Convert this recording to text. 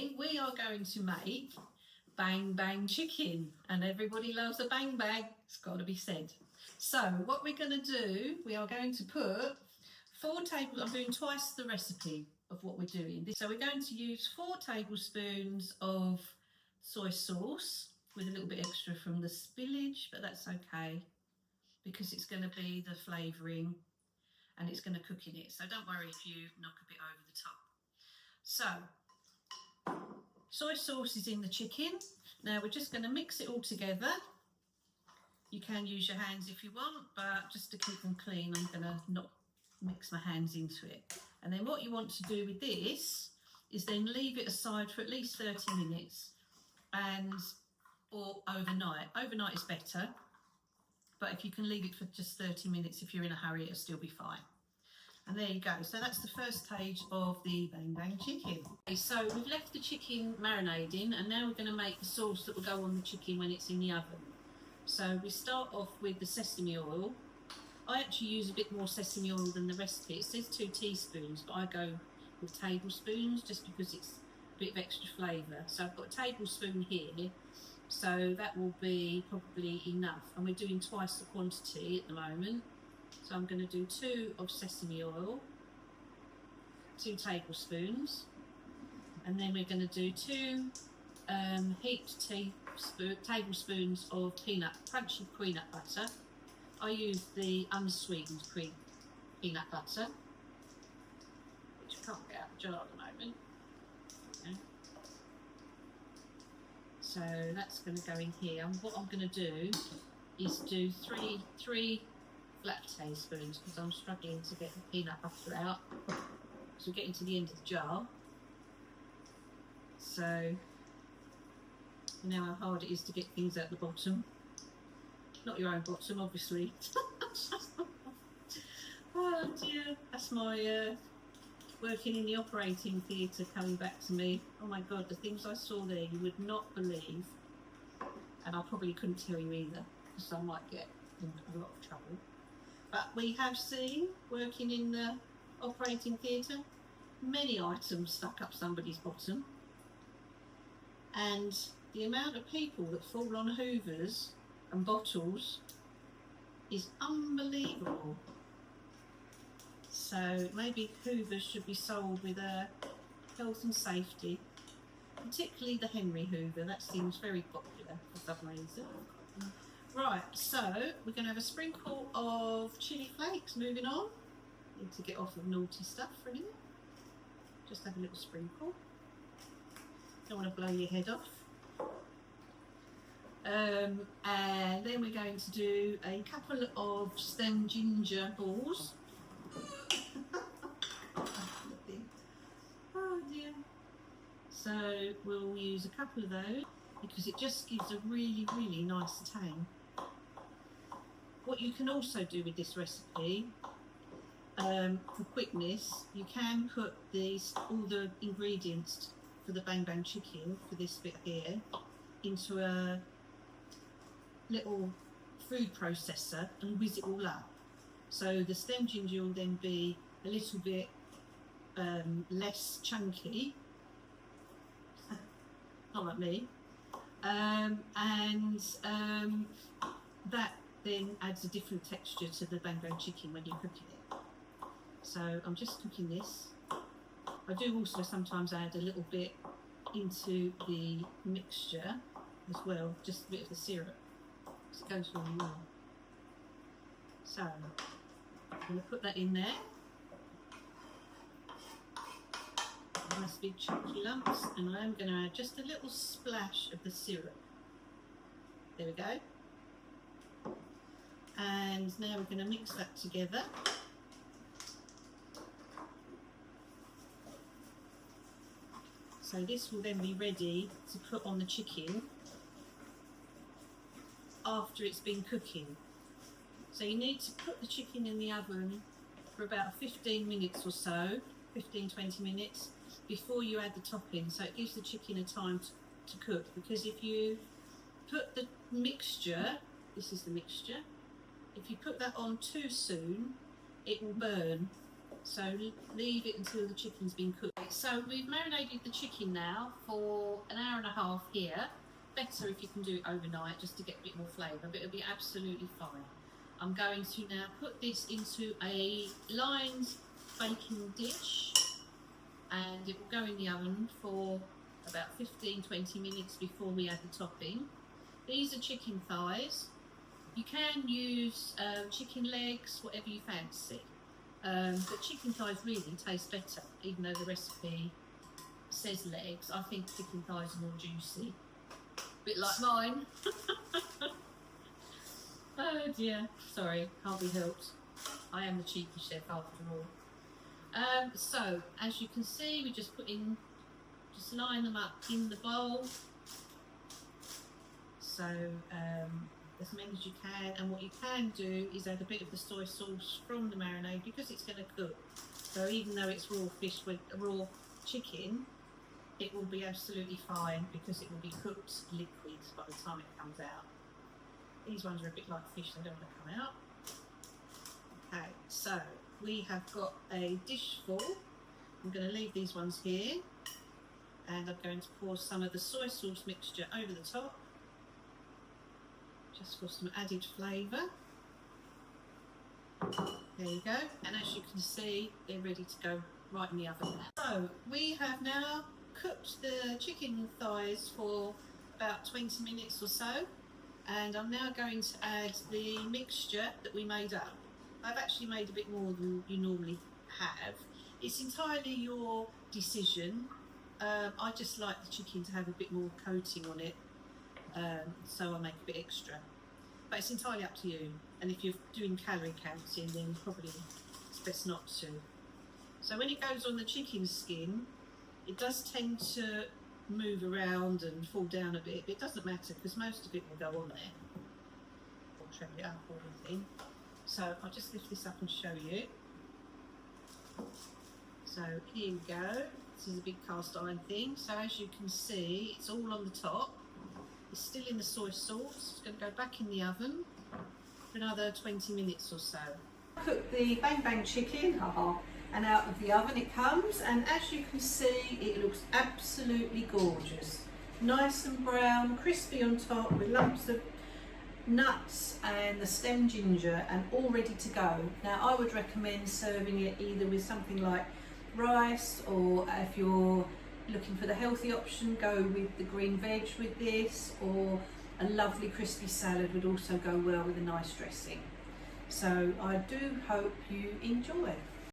Today we are going to make bang bang chicken, and everybody loves a bang bang, it's got to be said. So what we're going to do, we are going to put 4 tablespoons, I'm doing twice the recipe of what we're doing. So we're going to use 4 tablespoons of soy sauce with a little bit extra from the spillage, but that's okay because it's going to be the flavouring and it's going to cook in it. So don't worry if you knock a bit over the top. So, soy sauce is in the chicken. Now we're just going to mix it all together. You can use your hands if you want, but just to keep them clean, I'm going to not mix my hands into it. And then what you want to do with this is then leave it aside for at least 30 minutes or overnight. Overnight is better, but if you can leave it for just 30 minutes, if you're in a hurry, it'll still be fine. And there you go. So that's the first stage of the bang bang chicken. Okay, so we've left the chicken marinating, and now we're going to make the sauce that will go on the chicken when it's in the oven. So we start off with the sesame oil. I actually use a bit more sesame oil than the recipe. It says 2 teaspoons, but I go with tablespoons just because it's a bit of extra flavour. So I've got a tablespoon here, so that will be probably enough. And we're doing twice the quantity at the moment. So I'm going to do 2 of sesame oil, 2 tablespoons, and then we're going to do 2 heaped tablespoons of crunchy peanut butter. I use the unsweetened peanut butter, which I can't get out of the jar at the moment. Okay. So that's going to go in here. And what I'm going to do is do three flat teaspoons because I'm struggling to get the peanut butter out. So we're getting to the end of the jar. So you know how hard it is to get things out the bottom. Not your own bottom, obviously. Oh dear, that's my working in the operating theatre coming back to me. Oh my god, the things I saw there you would not believe, and I probably couldn't tell you either because I might get in a lot of trouble. But we have seen, working in the operating theatre, many items stuck up somebody's bottom, and the amount of people that fall on hoovers and bottles is unbelievable. So maybe hoovers should be sold with health and safety, particularly the Henry Hoover. That seems very popular for some reason. Right, so we're going to have a sprinkle of chilli flakes. Moving on, need to get off of naughty stuff for a minute. Just have a little sprinkle. Don't want to blow your head off. And then we're going to do a couple of stem ginger balls. Oh dear. So we'll use a couple of those because it just gives a really, really nice tang. What you can also do with this recipe, for quickness, you can put all the ingredients for the bang bang chicken, for this bit here, into a little food processor and whiz it all up. So the stem ginger will then be a little bit less chunky, not like me, and that then adds a different texture to the bang bang chicken when you're cooking it. So I'm just cooking this. I do also sometimes add a little bit into the mixture as well, just a bit of the syrup. It goes really well. So I'm going to put that in there. Nice big chunky lumps, and I'm going to add just a little splash of the syrup. There we go. And now we're going to mix that together. So this will then be ready to put on the chicken after it's been cooking. So you need to put the chicken in the oven for about 15 minutes or so, 15-20 minutes, before you add the topping, so it gives the chicken a time to cook. Because if you put the mixture, this is the mixture, if you put that on too soon, it will burn. So leave it until the chicken's been cooked. so we've marinated the chicken now for an hour and a half here. Better if you can do it overnight just to get a bit more flavour, but it'll be absolutely fine. I'm going to now put this into a lined baking dish, and it will go in the oven for about 15-20 minutes before we add the topping. These are chicken thighs. You can use chicken legs, whatever you fancy. But chicken thighs really taste better, even though the recipe says legs. I think chicken thighs are more juicy. A bit like mine. Oh dear, sorry, can't be helped. I am the cheeky chef after all. So, as you can see, we just just line them up in the bowl. So, as many as you can, and what you can do is add a bit of the soy sauce from the marinade because it's going to cook. So even though it's raw fish with raw chicken, it will be absolutely fine because it will be cooked liquid by the time it comes out. These ones are a bit like fish, they don't want to come out. Okay, so we have got a dish full. I'm going to leave these ones here, and I'm going to pour some of the soy sauce mixture over the top, just for some added flavour. There you go, and as you can see, they're ready to go right in the oven. So we have now cooked the chicken thighs for about 20 minutes or so, and I'm now going to add the mixture that we made up. I've actually made a bit more than you normally have. It's entirely your decision. I just like the chicken to have a bit more coating on it, so I make a bit extra. But it's entirely up to you, and if you're doing calorie counting, then probably it's best not to. So when it goes on the chicken skin, it does tend to move around and fall down a bit, but it doesn't matter because most of it will go on there. Or trim it up or anything. So I'll just lift this up and show you. So here we go. This is a big cast iron thing. So as you can see, it's all on the top. It's still in the soy sauce. It's going to go back in the oven for another 20 minutes or so. Cook the bang bang chicken, and out of the oven it comes, and as you can see, it looks absolutely gorgeous. Nice and brown, crispy on top with lumps of nuts and the stem ginger, and all ready to go. Now I would recommend serving it either with something like rice, or if you're looking for the healthy option, go with the green veg with this, or a lovely crispy salad would also go well with a nice dressing. So I do hope you enjoy.